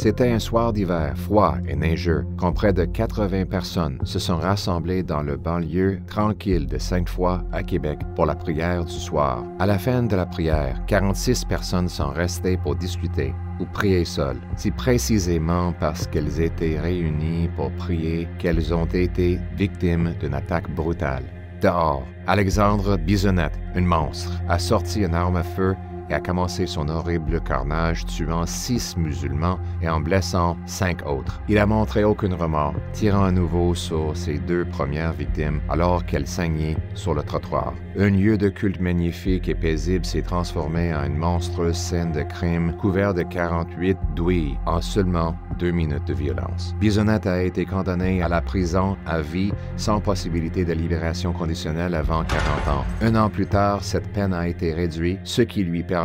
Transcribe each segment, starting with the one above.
C'était un soir d'hiver, froid et neigeux, quand près de 80 personnes se sont rassemblées dans le banlieue tranquille de Sainte-Foy à Québec pour la prière du soir. À la fin de la prière, 46 personnes sont restées pour discuter ou prier seules, si précisément parce qu'elles étaient réunies pour prier qu'elles ont été victimes d'une attaque brutale. Dehors, Alexandre Bissonnette, une monstre, a sorti une arme à feu et a commencé son horrible carnage, tuant 6 musulmans et en blessant 5 autres. Il a montré aucun remords, tirant à nouveau sur ses 2 premières victimes alors qu'elles saignaient sur le trottoir. Un lieu de culte magnifique et paisible s'est transformé en une monstrueuse scène de crime couverte de 48 douilles en seulement 2 minutes de violence. Bissonnette a été condamné à la prison à vie sans possibilité de libération conditionnelle avant 40 ans. Un an plus tard, cette peine a été réduite, ce qui lui permet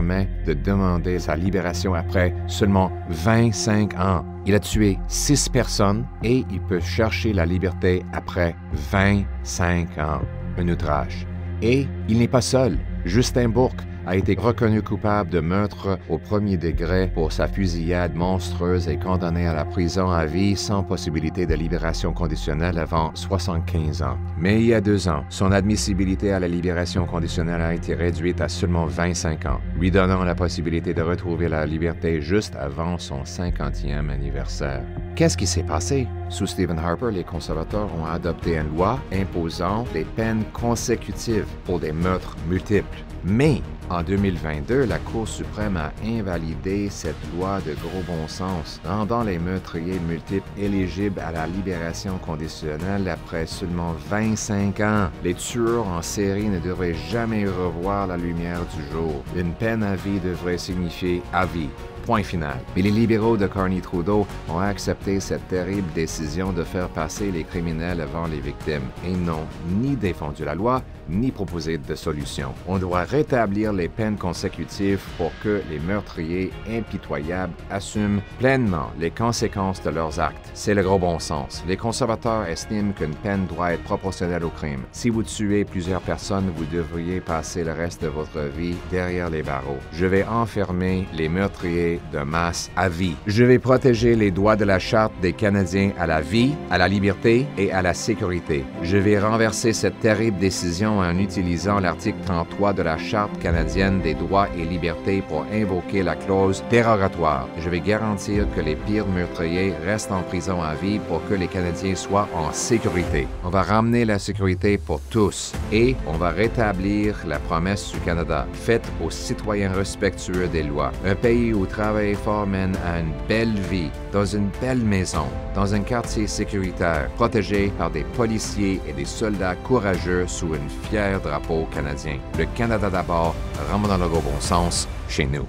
de demander sa libération après seulement 25 ans. Il a tué 6 personnes et il peut chercher la liberté après 25 ans. Un outrage. Et il n'est pas seul. Justin Bourque a été reconnu coupable de meurtre au premier degré pour sa fusillade monstrueuse et condamné à la prison à vie sans possibilité de libération conditionnelle avant 75 ans. Mais il y a 2 ans, son admissibilité à la libération conditionnelle a été réduite à seulement 25 ans, lui donnant la possibilité de retrouver la liberté juste avant son 50e anniversaire. Qu'est-ce qui s'est passé? Sous Stephen Harper, les conservateurs ont adopté une loi imposant des peines consécutives pour des meurtres multiples. Mais en 2022, la Cour suprême a invalidé cette loi de gros bon sens, rendant les meurtriers multiples éligibles à la libération conditionnelle après seulement 25 ans. Les tueurs en série ne devraient jamais revoir la lumière du jour. Une peine à vie devrait signifier à vie. Point final. Mais les libéraux de Carney Trudeau ont accepté cette terrible décision de faire passer les criminels avant les victimes et n'ont ni défendu la loi, ni proposé de solution. On doit rétablir les peines consécutives pour que les meurtriers impitoyables assument pleinement les conséquences de leurs actes. C'est le gros bon sens. Les conservateurs estiment qu'une peine doit être proportionnelle au crime. Si vous tuez plusieurs personnes, vous devriez passer le reste de votre vie derrière les barreaux. Je vais enfermer les meurtriers de masse à vie. Je vais protéger les droits de la Charte des Canadiens à la vie, à la liberté et à la sécurité. Je vais renverser cette terrible décision en utilisant l'article 33 de la Charte canadienne des droits et libertés pour invoquer la clause dérogatoire. Je vais garantir que les pires meurtriers restent en prison à vie pour que les Canadiens soient en sécurité. On va ramener la sécurité pour tous et on va rétablir la promesse du Canada faite aux citoyens respectueux des lois. Un pays où travailler fort mène à une belle vie, dans une belle maison, dans un quartier sécuritaire, protégé par des policiers et des soldats courageux sous un fier drapeau canadien. Le Canada d'abord, ramenons le bon sens chez nous.